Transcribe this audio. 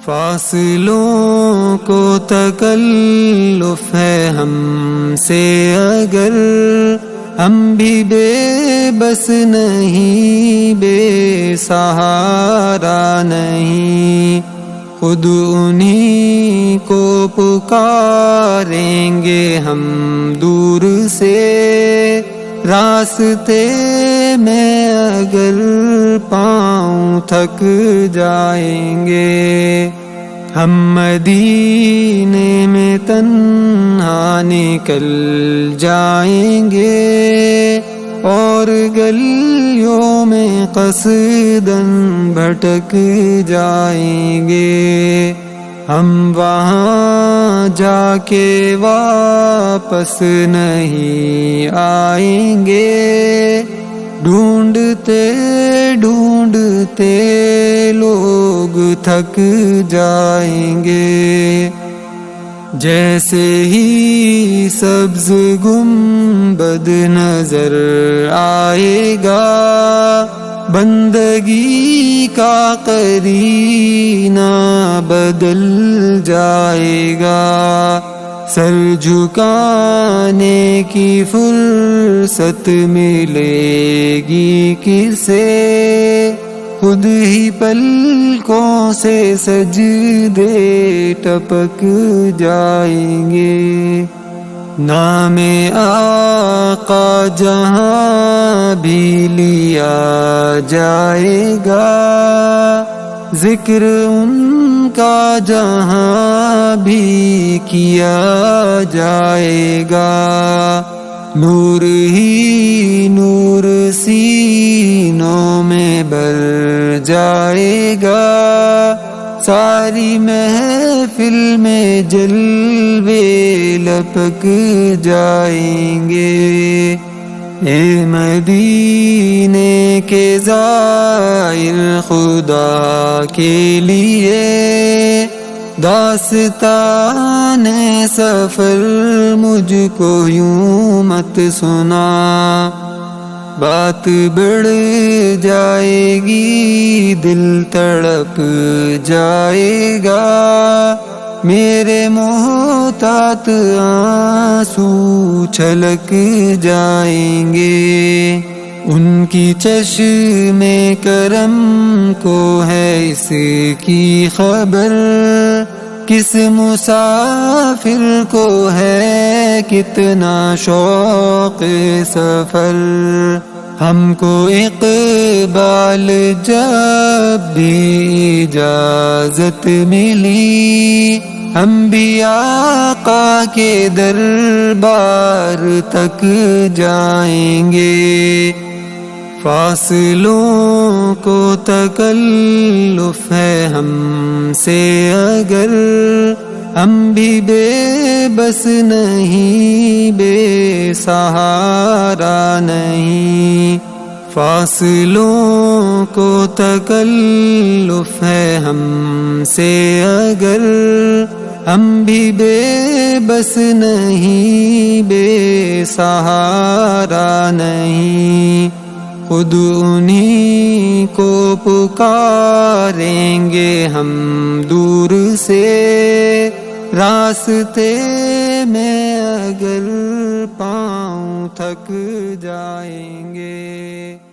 فاصلوں کو تکلف ہے ہم سے اگر، ہم بھی بے بس نہیں، بے سہارا نہیں، خود انہی کو پکاریں گے ہم دور سے، راستے میں اگر پاؤں تھک جائیں گے، ہم مدینے میں تنہا نکل جائیں گے، اور گلیوں میں قصداً بھٹک جائیں گے، ہم وہاں جا کے واپس نہیں آئیں گے، ڈھونڈتے ڈھونڈتے لوگ تھک جائیں گے، جیسے ہی سبز گنبد نظر آئے گا، بندگی کا قرینہ بدل جائے گا، سر جھکانے کی فرصت ملے گی کسے، خود ہی پلکوں سے سجدے ٹپک جائیں گے، نام آقا جہاں بھی لیا جائے گا، ذکر ان کا جہاں بھی کیا جائے گا، نور ہی نور سینوں میں بر جائے گا، ساری محفل میں جلوے لپک جائیں گے، اے مدینے کے زائر خدا کے لیے داستان سفر مجھ کو یوں مت سنا، بات بڑھ جائے گی دل تڑپ جائے گا، میرے محتاط آنسو چھلک جائیں گے، ان کی چشم کرم کو ہے اس کی خبر، کس مسافر کو ہے کتنا شوق سفر، ہم کو اقبال جب بھی اجازت ملی، ہم بھی آقا کے دربار تک جائیں گے، فاصلوں کو تکلف ہے ہم سے اگر، ہم بھی بے بس نہیں، بے سہارا نہیں، فاصلوں کو تکلف ہے ہم سے اگر، ہم بھی بے بس نہیں، بے سہارا نہیں، خود انہی کو پکاریں گے ہم دور سے، راستے میں اگر پاؤں تھک جائیں گے۔